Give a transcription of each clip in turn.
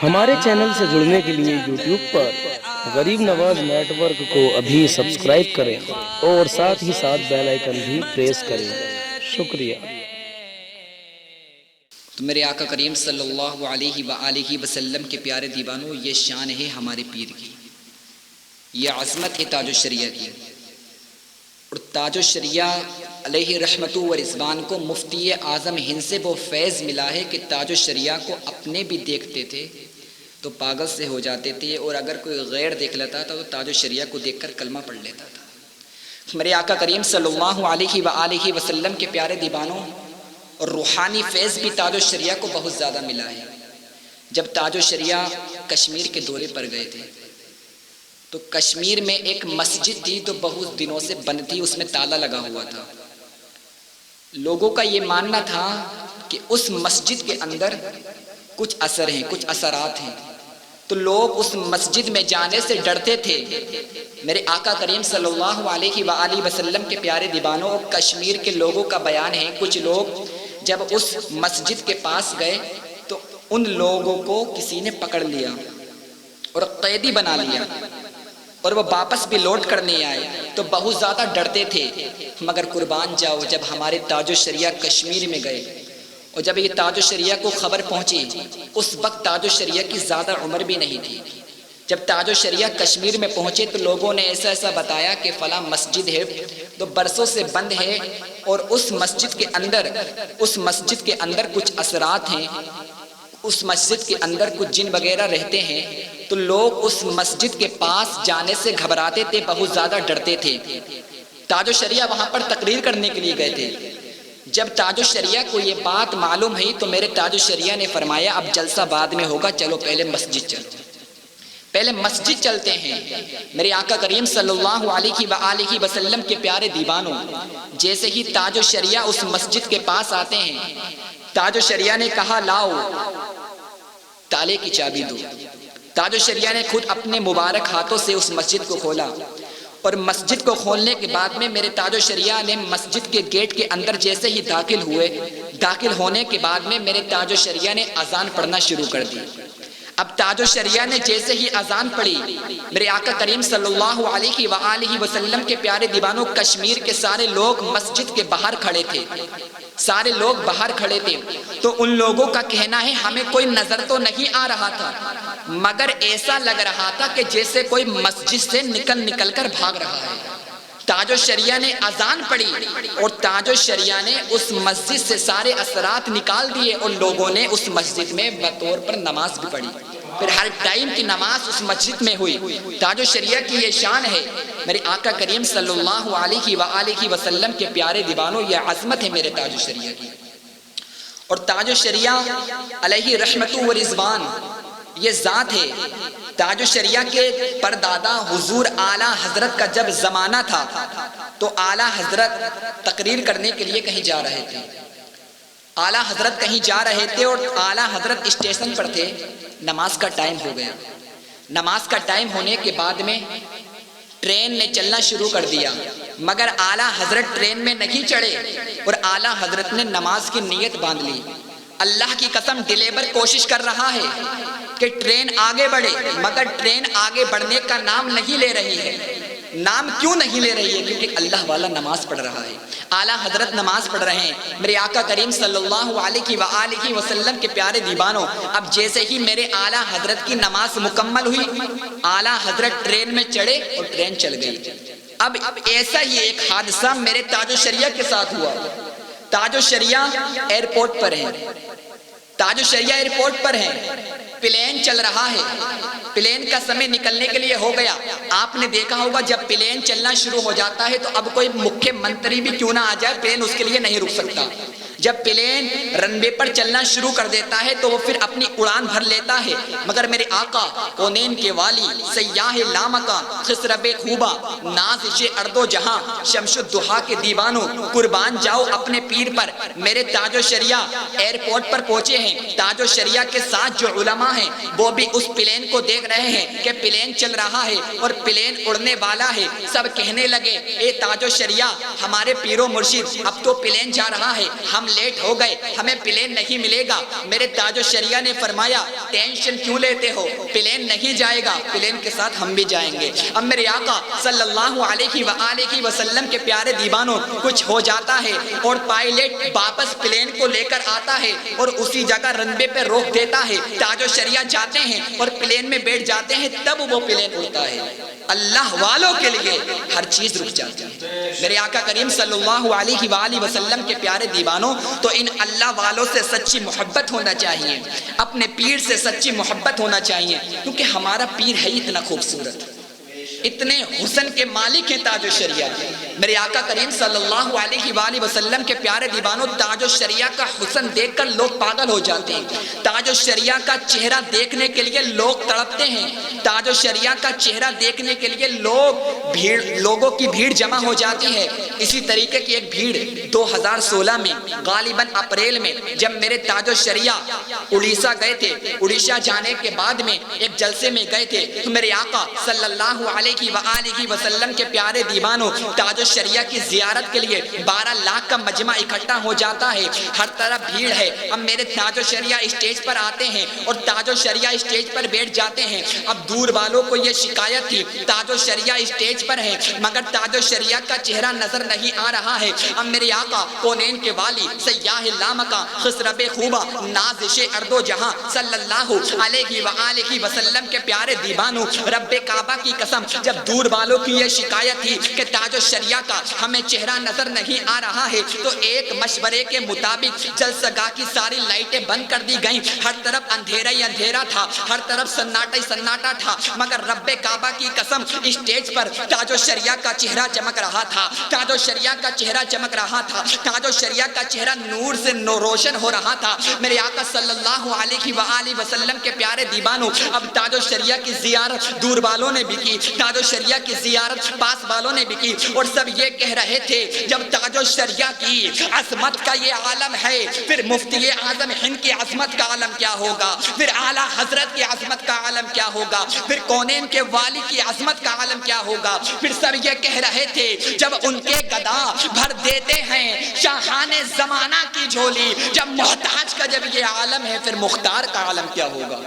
ہمارے چینل سے جڑنے کے لیے یوٹیوب پر غریب نواز نیٹ ورک کو ابھی سبسکرائب کریں اور ساتھ ہی ساتھ بیل آئیکن بھی پریس کریں۔ شکریہ۔ تو میرے آقا کریم صلی اللہ علیہ وآلہ وسلم کے پیارے دیوانوں، یہ شان ہے ہمارے پیر کی، یہ عظمت ہے تاج الشریعہ کی۔ اور تاج الشریعہ علیہ رحمت و رضوان کو مفتی اعظم ہند سے وہ فیض ملا ہے کہ تاج الشریعہ کو اپنے بھی دیکھتے تھے تو پاگل سے ہو جاتے تھے، اور اگر کوئی غیر دیکھ لیتا تھا تو تاج الشریعہ کو دیکھ کر کلمہ پڑھ لیتا تھا۔ میرے آقا کریم صلی اللہ علیہ وآلہ وسلم کے پیارے دیوانوں، اور روحانی فیض بھی تاج الشریعہ کو بہت زیادہ ملا ہے۔ جب تاج الشریعہ کشمیر کے دورے پر گئے تھے تو کشمیر میں ایک مسجد تھی تو بہت دنوں سے بند تھی، اس میں تالا لگا ہوا تھا۔ لوگوں کا یہ ماننا تھا کہ اس مسجد کے اندر کچھ اثر ہیں، کچھ اثرات ہیں، تو لوگ اس مسجد میں جانے سے ڈرتے تھے۔ میرے آقا کریم صلی اللہ علیہ وآلہ وسلم کے پیارے دیوانوں، کشمیر کے لوگوں کا بیان ہے، کچھ لوگ جب اس مسجد کے پاس گئے تو ان لوگوں کو کسی نے پکڑ لیا اور قیدی بنا لیا، اور وہ واپس بھی لوٹ کر نہیں آئے، تو بہت زیادہ ڈرتے تھے۔ مگر قربان جاؤ، جب ہمارے تاج الشریعہ کشمیر میں گئے اور جب یہ تاج الشریعہ کو خبر پہنچی، اس وقت تاج الشریعہ کی زیادہ عمر بھی نہیں تھی، جب تاج الشریعہ کشمیر میں پہنچے تو لوگوں نے ایسا بتایا کہ فلاں مسجد ہے تو برسوں سے بند ہے، اور اس مسجد کے اندر کچھ اثرات ہیں، اس مسجد کے اندر کچھ جن وغیرہ رہتے ہیں، تو لوگ اس مسجد کے پاس جانے سے گھبراتے تھے، بہت زیادہ ڈرتے تھے۔ تاج الشریعہ وہاں پر تقریر کرنے کے لیے گئے تھے۔ جب تاج الشریعہ کو یہ بات معلوم ہوئی تو میرے تاج الشریعہ نے فرمایا اب جلسہ بعد میں ہوگا، چلو پہلے مسجد چلو، پہلے مسجد چلتے ہیں۔ میرے آقا کریم صلی اللہ علیہ وآلہ وسلم کے پیارے دیوانوں، جیسے ہی تاج الشریعہ اس مسجد کے پاس آتے ہیں، تاج الشریعہ نے کہا لاؤ تالے کی چابی دو۔ تاج الشریعہ نے خود اپنے مبارک ہاتھوں سے اس مسجد کو کھولا، اور مسجد کو کھولنے کے بعد میں میرے تاج الشریعہ نے مسجد کے گیٹ کے اندر جیسے ہی داخل ہوئے، داخل ہونے کے بعد میں میرے تاج الشریعہ نے اذان پڑھنا شروع کر دی۔ اب تاج الشریعہ نے جیسے ہی اذان پڑھی، میرے آقا کریم صلی اللہ علیہ وآلہ وسلم کے پیارے دیوانوں، کشمیر کے سارے لوگ مسجد کے باہر کھڑے تھے، سارے لوگ باہر کھڑے تھے، تو ان لوگوں کا کہنا ہے ہمیں کوئی نظر تو نہیں آ رہا تھا، مگر ایسا لگ رہا تھا کہ جیسے کوئی مسجد سے نکل کر بھاگ رہا ہے۔ تاج الشریعہ نے اذان پڑھی اور تاج الشریعہ نے اس مسجد سے سارے اثرات نکال دیے، اور لوگوں نے اس مسجد میں بطور پر نماز بھی پڑھی، پھر ہر ٹائم کی نماز اس مسجد میں ہوئی۔ تاج الشریعہ کی یہ شان ہے میرے آقا کریم صلی اللہ علیہ وآلہ وسلم کے پیارے دیوانوں، یہ عظمت ہے میرے تاج الشریعہ کی۔ اور تاج الشریعہ علیہ رحمت و رضوان یہ ذات ہے۔ تاج الشریعہ کے پردادا حضور اعلیٰ حضرت کا جب زمانہ تھا تو اعلیٰ حضرت تقریر کرنے کے لیے کہیں جا رہے تھے، اعلیٰ حضرت کہیں جا رہے تھے اور اعلیٰ حضرت اسٹیشن پر تھے، نماز کا ٹائم ہو گیا۔ نماز کا ٹائم ہونے کے بعد میں ٹرین نے چلنا شروع کر دیا، مگر اعلیٰ حضرت ٹرین میں نہیں چڑھے، اور اعلیٰ حضرت نے نماز کی نیت باندھ لی۔ اللہ کی قسم ڈرائیور کوشش کر رہا ہے کہ ٹرین آگے بڑھے، مگر ٹرین آگے بڑھنے کا نام نہیں لے رہی ہے۔ نام کیوں نہیں لے رہی ہے؟ کیونکہ اللہ والا نماز پڑھ رہا ہے، اعلیٰ حضرت نماز پڑھ رہے ہیں۔ میرے آقا کریم صلی اللہ علیہ وآلہ وسلم کے پیارے دیوانوں، اب جیسے ہی میرے اعلیٰ حضرت کی نماز مکمل ہوئی، اعلیٰ حضرت ٹرین میں چڑھے اور ٹرین چل گئی۔ اب ایسا ہی ایک حادثہ میرے تاج الشریعہ کے ساتھ ہوا۔ تاج الشریعہ ایئرپورٹ پر ہے، تاج الشریعہ ایئرپورٹ پر ہے، پلین چل رہا ہے، پلین کا سمے نکلنے کے لیے ہو گیا۔ آپ نے دیکھا ہوگا جب پلین چلنا شروع ہو جاتا ہے تو اب کوئی مکھیہ منتری بھی کیوں نہ آ جائے، پلین اس کے لیے نہیں رک سکتا۔ جب پلین رن وے پر چلنا شروع کر دیتا ہے تو وہ پھر اپنی اڑان بھر لیتا ہے، مگر میرے آقا کونین کے والی، سیاہ لامکاں، خسرب خوبا، نازش ارد و جہاں، شمس الضحیٰ کے دیوانوں، قربان جاؤ اپنے پیر پر۔ میرے تاج الشریعہ ایئرپورٹ پر پہنچے ہیں، تاج الشریعہ کے ساتھ جو علماء ہیں وہ بھی اس پلین کو دیکھ رہے ہیں کہ پلین چل رہا ہے اور پلین اڑنے والا ہے۔ سب کہنے لگے اے تاج الشریعہ، ہمارے پیر و مرشد، اب تو پلین جا رہا ہے، ہم ہم لیٹ ہو گئے، ہمیں پلین نہیں ملے گا۔ میرے تاج الشریعہ نے فرمایا ٹینشن کیوں لیتے ہو، پلین نہیں جائے گا، پلین کے ساتھ ہم بھی جائیں گے۔ اب میرے آقا صلی اللہ علیہ وآلہ وسلم کے پیارے دیوانوں، کچھ ہو جاتا ہے اور پائلٹ واپس پلین کو لے کر آتا ہے اور اسی جگہ رنوے پہ روک دیتا ہے، تاج الشریعہ جاتے ہیں اور پلین میں بیٹھ جاتے ہیں، تب وہ پلین اڑتا ہے۔ اللہ والوں کے لیے ہر چیز رک جاتی ہے۔ میرے آقا کریم صلی اللہ علیہ وآلہ وسلم کے پیارے دیوانوں، تو ان اللہ والوں سے سچی محبت ہونا چاہیے، اپنے پیر سے سچی محبت ہونا چاہیے، کیونکہ ہمارا پیر ہے اتنا خوبصورت، اتنے حسن کے مالک ہیں تاج الشریعہ۔ میرے آقا کریم صلی اللہ علیہ وآلہ وسلم کے پیارے دیوانوں، تاج الشریعہ کا حسن دیکھ کر لوگ پاگل ہو جاتے ہیں، تاج الشریعہ کا چہرہ دیکھنے کے لیے لوگ تڑپتے ہیں، تاج الشریعہ کا چہرہ دیکھنے کے لیے لوگوں کی بھیڑ جمع ہو جاتی ہے۔ اسی طریقے کی ایک بھیڑ 2016 میں غالباً اپریل میں، جب میرے تاج الشریعہ اڑیسہ گئے تھے، اڑیسہ جانے کے بعد میں ایک جلسے میں گئے تھے، تو میرے آقا صلی اللہ علیہ وآلہ وسلم کے پیارے دیوانوں، تاج الشریعہ کی زیارت کے لیے 12 لاکھ کا مجمع اکٹھا ہو جاتا ہے، ہر طرف بھیڑ ہے۔ اب میرے تاج الشریعہ اسٹیج پر آتے ہیں اور تاج الشریعہ اسٹیج پر بیٹھ جاتے ہیں۔ اب دور والوں کو یہ شکایت تھی، تاج الشریعہ اسٹیج پر ہے مگر تاج الشریعہ کا چہرہ نظر نہیں آ رہا ہے۔ اب میرے آقا کونین کے والی، سیاہ لامکاں، خسرب خوبا، نازش ارض و جہاں صلی اللہ علیہ وآلہ وسلم کے پیارے دیوانوں، رب کعبہ کی قسم، جب دور والوں کی یہ شکایت تھی کہ تاج الشریعہ کا ہمیں چہرہ نظر نہیں آ رہا ہے، تو ایک مشورے کے مطابق جلسہ گاہ کی ساری لائٹیں بند کر دی گئیں، ہر طرف اندھیرا ہی اندھیرا تھا، ہر طرف سناٹا ہی سناٹا تھا، مگر رب کعبہ کی قسم اسٹیج پر تاج الشریعہ کا چہرہ چمک رہا تھا، تاج الشریعہ کا چہرہ چمک رہا تھا، تاج الشریعہ کا چہرہ نور سے روشن ہو رہا تھا۔ میرے آقا صلی اللہ علیہ وآلہ وسلم کے پیارے دیوانوں، اب تاج الشریعہ کی زیارت دور والوں نے بھی کی، تاج الشریعہ کی زیارت پاس والوں نے بھی کی، اور سب یہ کہہ رہے تھے جب تاج الشریعہ کی عظمت کا یہ عالم ہے، پھر مفتی اعظم ہند کی عظمت کا عالم کیا ہوگا، پھر اعلیٰ حضرت کی عظمت کا عالم کیا ہوگا، پھر کونین کے والی کی عظمت کا عالم کیا ہوگا۔ پھر سب یہ کہہ رہے تھے جب ان کے گدا بھر دیتے ہیں شاہان زمانہ کی جھولی، جب محتاج کا جب یہ عالم ہے، پھر مختار کا عالم کیا ہوگا۔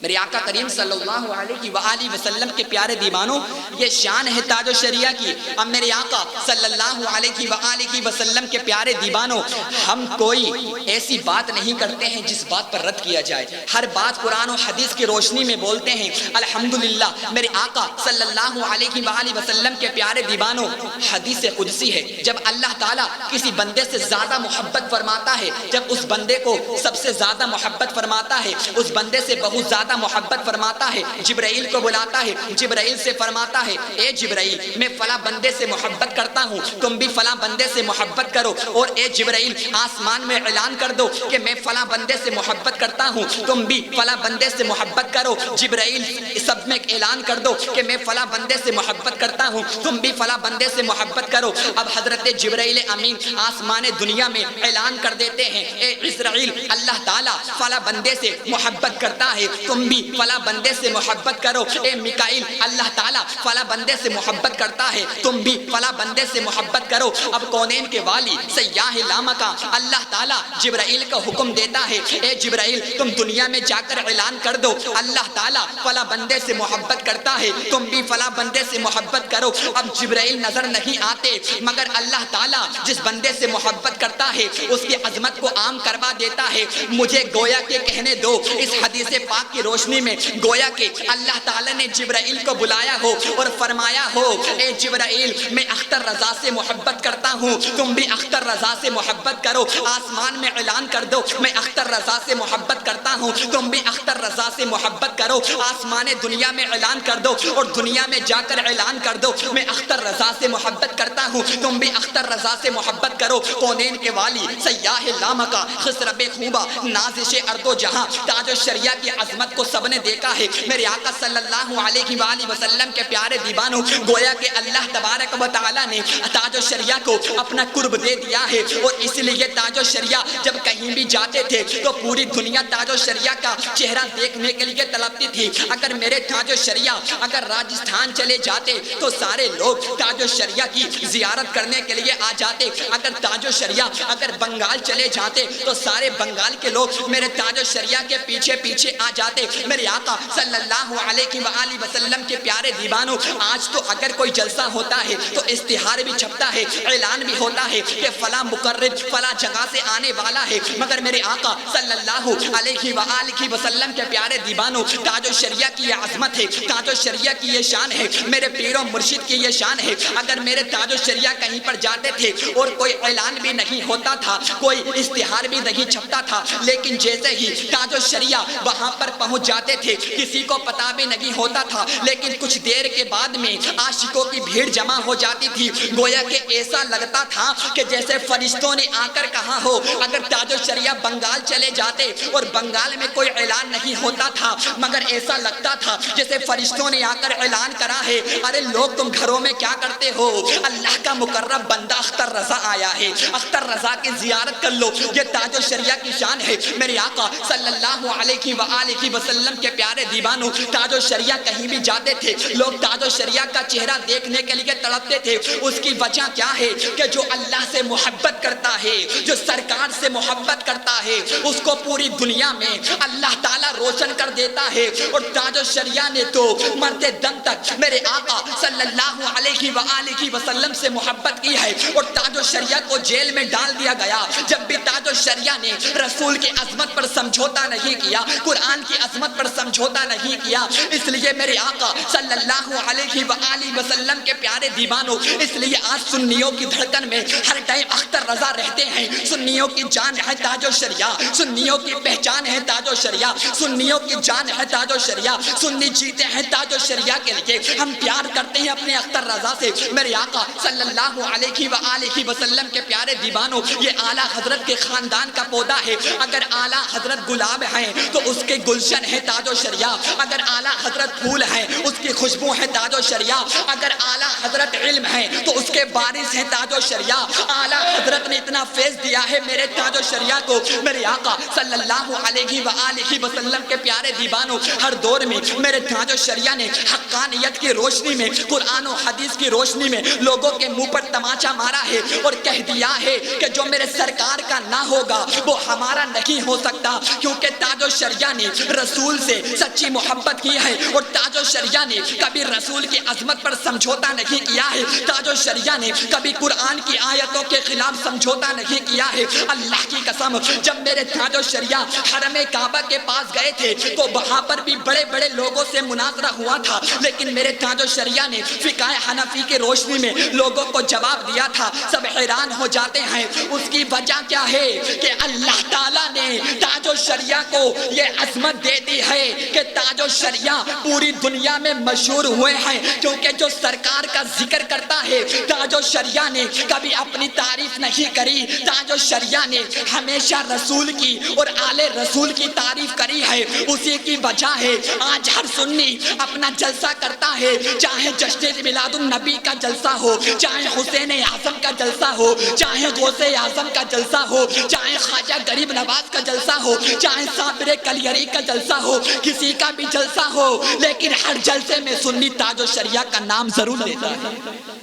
میرے آقا کریم صلی اللہ علیہ وآلہ وسلم کے پیارے دیوانوں، یہ شان ہے تاج الشریعہ کی۔ اب میرے آقا صلی اللہ علیہ وآلہ وسلم کے پیارے دیوانوں، ہم کوئی ایسی بات نہیں کرتے ہیں جس بات پر رد کیا جائے، ہر بات قرآن و حدیث کی روشنی میں بولتے ہیں۔ الحمدللہ میرے آقا صلی اللہ علیہ وآلہ وسلم کے پیارے دیوانوں، حدیث قدسی ہے، جب اللہ تعالیٰ کسی بندے سے زیادہ محبت فرماتا ہے، جب اس بندے کو سب سے زیادہ محبت فرماتا ہے، اس بندے سے بہت زیادہ محبت فرماتا ہے، جبرائیل کو بلاتا ہے، جبرائیل سے فرماتا ہے اے جبرائیل میں فلاں بندے سے محبت کرتا ہوں، تم بھی فلاں بندے سے محبت کرو، اور اے جبرائیل آسمان میں اعلان کر دو کہ میں فلاں بندے سے محبت کرتا ہوں، تم بھی فلاں بندے سے محبت کرو۔ جبرائیل سب میں اعلان کر دو کہ میں فلاں بندے سے محبت کرتا ہوں، تم بھی فلاں بندے سے محبت کرو۔ اب حضرت جبرائیل امین آسمان دنیا میں اعلان کر دیتے ہیں اے اسرائیل اللہ تعالیٰ فلاں بندے سے محبت کرتا ہے، تم بھی فلاں بندے سے محبت کرو۔ اے میکائیل اللہ تعالیٰ فلاں بندے سے محبت کرتا ہے، تم بھی فلاں بندے سے محبت کرو۔ اب کونین کے والی سیاہ لامکاں اللہ تعالیٰ جبرائیل کا حکم دیتا ہے اے جبرائیل تم دنیا میں جا کر اعلان کر دو اللہ تعالیٰ فلاں بندے سے محبت کرتا ہے، تم بھی فلاں بندے سے محبت کرو۔ اب جبرائیل نظر نہیں آتے مگر اللہ تعالیٰ جس بندے سے محبت کرتا ہے اس کی عظمت کو عام کروا دیتا ہے۔ مجھے گویا کہ کہنے دو اس حدیث پاک کی روشنی میں، گویا کہ اللہ تعالیٰ نے جبرائیل کو بلایا ہو اور فرمایا ہو اے جبرائیل میں اختر رضا سے محبت کرتا ہوں، تم بھی اختر رضا سے محبت کرو۔ آسمان میں اعلان کر دو میں اختر رضا سے محبت کرتا ہوں، تم بھی اختر رضا سے محبت کرو۔ آسمان دنیا میں اعلان کر دو اور دنیا میں جا کر اعلان کر دو میں اختر رضا سے محبت کرتا ہوں، تم بھی اختر رضا سے محبت کرو۔ کونین کے والی سیاہ لامکاں خسرب خوبا نازش ارض و جہاں تاج الشریعہ کی عظمت عظمت کو سب نے دیکھا ہے۔ میرے آقا صلی اللہ علیہ وآلہ وسلم کے پیارے دیوانوں، گویا کہ اللہ تبارک و تعالیٰ نے تاج الشریعہ کو اپنا قرب دے دیا ہے، اور اس لیے تاج الشریعہ جب کہیں بھی جاتے تھے تو پوری دنیا تاج الشریعہ کا چہرہ دیکھنے کے لیے تڑپتی تھی۔ اگر میرے تاج الشریعہ اگر راجستھان چلے جاتے تو سارے لوگ تاج الشریعہ کی زیارت کرنے کے لیے آ جاتے۔ اگر تاج الشریعہ اگر بنگال چلے جاتے تو سارے بنگال کے لوگ میرے تاج الشریعہ کے پیچھے پیچھے آ جاتے۔ میرے آقا صلی اللہ علیہ وآلہ وسلم کے پیارے دیوانوں، آج تو اگر کوئی جلسہ ہوتا ہے تو اشتہار بھی چھپتا ہے، اعلان بھی ہوتا ہے کہ فلاں مقرر فلاں جگہ سے آنے والا ہے، مگر میرے آقا صلی اللہ علیہ وآلہ وسلم کے پیارے دیوانوں، تاج الشریعہ کی یہ عظمت ہے، تاج الشریعہ کی یہ شان ہے، میرے پیر و مرشد کی یہ شان ہے۔ اگر میرے تاج الشریعہ کہیں پر جاتے تھے اور کوئی اعلان بھی نہیں ہوتا تھا، کوئی اشتہار بھی نہیں چھپتا تھا، لیکن جیسے ہی تاج الشریعہ وہاں پر پہنچ جاتے تھے کسی کو پتا بھی نہیں ہوتا تھا، لیکن کچھ دیر کے بعد میں عاشقوں کی بھیڑ جمع ہو جاتی تھی، گویا کہ ایسا لگتا تھا کہ جیسے فرشتوں نے آ کر کہا ہو۔ اگر تاج الشریعہ بنگال چلے جاتے اور بنگال میں کوئی اعلان نہیں ہوتا تھا، مگر ایسا لگتا تھا جیسے فرشتوں نے آ کر اعلان کرا ہے، ارے لوگ تم گھروں میں کیا کرتے ہو، اللہ کا مقرب بندہ اختر رضا آیا ہے، اختر رضا کی زیارت کر لو۔ یہ تاج الشریعہ کی شان ہے۔ میرے آقا صلی اللہ علیہ وآلہ وسلم کے پیارے دیوانوں، تاج الشریعہ کہیں بھی جاتے تھے لوگ تاج الشریعہ کا چہرہ دیکھنے کے لیے تڑپتے تھے۔ اس کی وجہ کیا ہے کہ جو اللہ سے محبت کرتا ہے، جو سرکار سے محبت کرتا ہے، اس کو پوری دنیا میں اللہ تعالیٰ روشن کر دیتا ہے۔ اور تاج الشریعہ نے تو مرتے دم تک میرے آقا صلی اللہ علیہ وآلہ وسلم سے محبت کی ہے، اور تاج الشریعہ کو جیل میں ڈال دیا گیا۔ جب بھی تاج الشریعہ نے رسول کی عظمت پر سمجھوتا نہیں کیا، قرآن کی عظمت پر سمجھوتا نہیں کیا، اس لیے میرے آقا صلی اللہ علیہ وآلہ وسلم کے پیارے دیوانوں، اس لیے آج سنیوں کی دھڑکن میں ہر ٹائم اختر رضا رہتے ہیں۔ سنیوں کی جان ہے تاج الشریعہ، سنیوں کی پہچان ہے تاج الشریعہ، سنیوں کی جان ہے تاج الشریعہ، سنی جیتے ہیں تاج الشریعہ کے لیے۔ ہم پیار کرتے ہیں اپنے اختر رضا سے۔ میرے آقا صلی اللہ علیہ وآلہ وسلم کے پیارے دیوانوں، یہ اعلیٰ حضرت کے خاندان کا پودا ہے۔ اگر اعلیٰ حضرت گلاب ہیں تو اس کے گلشن ہے تاج الشریعہ، اگر اعلیٰ حضرت پھول ہیں اس کی خوشبو ہے تاج الشریعہ، اگر اعلیٰ حضرت علم ہے تو اس کے بارش ہیں تاج الشریعہ۔ اعلیٰ حضرت نے اتنا فیض دیا ہے میرے تاج الشریعہ کو۔ میرے آقا صلی اللہ علیہ وآلہ وسلم کے پیارے دیوانوں، ہر دور میں میرے تاج الشریعہ نے حقانیت کی روشنی میں، قرآن و حدیث کی روشنی میں لوگوں کے منہ پر تماچا مارا ہے اور کہہ دیا ہے کہ جو میرے سرکار کا نہ ہوگا وہ ہمارا نہیں ہو سکتا، کیونکہ تاج الشریعہ نے رسول سے سچی محبت کی ہے، اور تاج الشریعہ نے کبھی رسول کی عظمت پر سمجھوتا نہیں کیا ہے، تاج الشریعہ نے کبھی قرآن کی آیتوں کے خلاف سمجھوتا نہیں کیا ہے۔ اللہ کی قسم، جب میرے تاج الشریعہ حرم کعبہ کے پاس گئے تھے تو وہاں پر بھی بڑے بڑے لوگوں سے مناظرہ ہوا تھا، لیکن میرے تاج الشریعہ نے فقہ حنفی کی روشنی میں لوگوں کو جواب دیا تھا۔ سب حیران ہو جاتے ہیں، اس کی وجہ کیا ہے کہ اللہ تعالیٰ نے تاج الشریعہ کو یہ عظمت دے دی ہے کہ تاج الشریعہ پوری دنیا میں مشہور ہوئے ہیں، کیونکہ جو سرکار کا ذکر کرتا ہے تاج الشریعہ نے کبھی اپنی تعریف نہیں کری، تاج الشریعہ نے ہمیشہ رسول کی اور آل رسول کی تعریف کری ہے۔ اسی کی وجہ ہے آج ہر سنی اپنا جلسہ کرتا ہے، چاہے جشن میلاد النبی کا جلسہ ہو، چاہے حسین اعظم کا جلسہ ہو، چاہے غوث اعظم کا جلسہ ہو، چاہے خواجہ غریب نواز کا جلسہ ہو، چاہے صابر کلیری کا جلسہ ہو، کسی کا بھی جلسہ ہو، لیکن ہر جلسے میں سنی تاج الشریعہ کا نام ضرور لیتا ہے،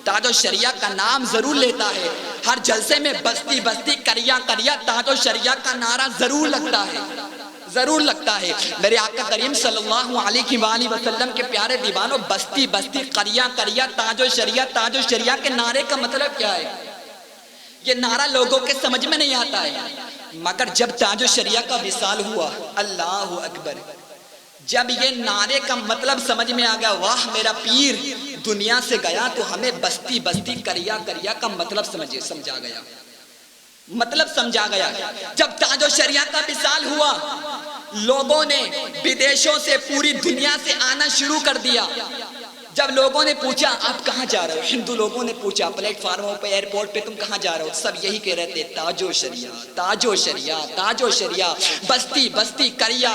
تاج الشریعہ کا نام ضرور لیتا ہے۔ ہر جلسے میں بستی بستی کریا کریا تاج الشریعہ کا نعرہ ضرور لگتا ہے، ضرور لگتا ہے۔ میرے آقا کریم صلی اللہ علیہ وآلہ وسلم کے پیارے دیوانوں، بستی بستی کریا کریا تاج الشریعہ کے نعرے کا مطلب کیا ہے؟ یہ نعرہ لوگوں کے سمجھ میں نہیں آتا ہے، مگر جب تاج الشریعہ کا وصال ہوا، اللہ اکبر، جب یہ نعرے کا مطلب سمجھ میں آ گیا، واہ میرا پیر دنیا سے گیا تو ہمیں بستی بستی کریا کریا کا مطلب سمجھا گیا، مطلب سمجھا گیا۔ جب تاج الشریعہ کا وصال ہوا، لوگوں نے بدیشوں سے پوری دنیا سے آنا شروع کر دیا۔ جب لوگوں نے پوچھا آپ کہاں جا رہے ہو، ہندو لوگوں نے پوچھا پلیٹ فارموں پہ، ایئرپورٹ پہ تم کہاں جا رہے ہو، سب یہی کہہ رہے تھے تاج الشریعہ، تاج الشریعہ، تاج الشریعہ، بستی بستی کریا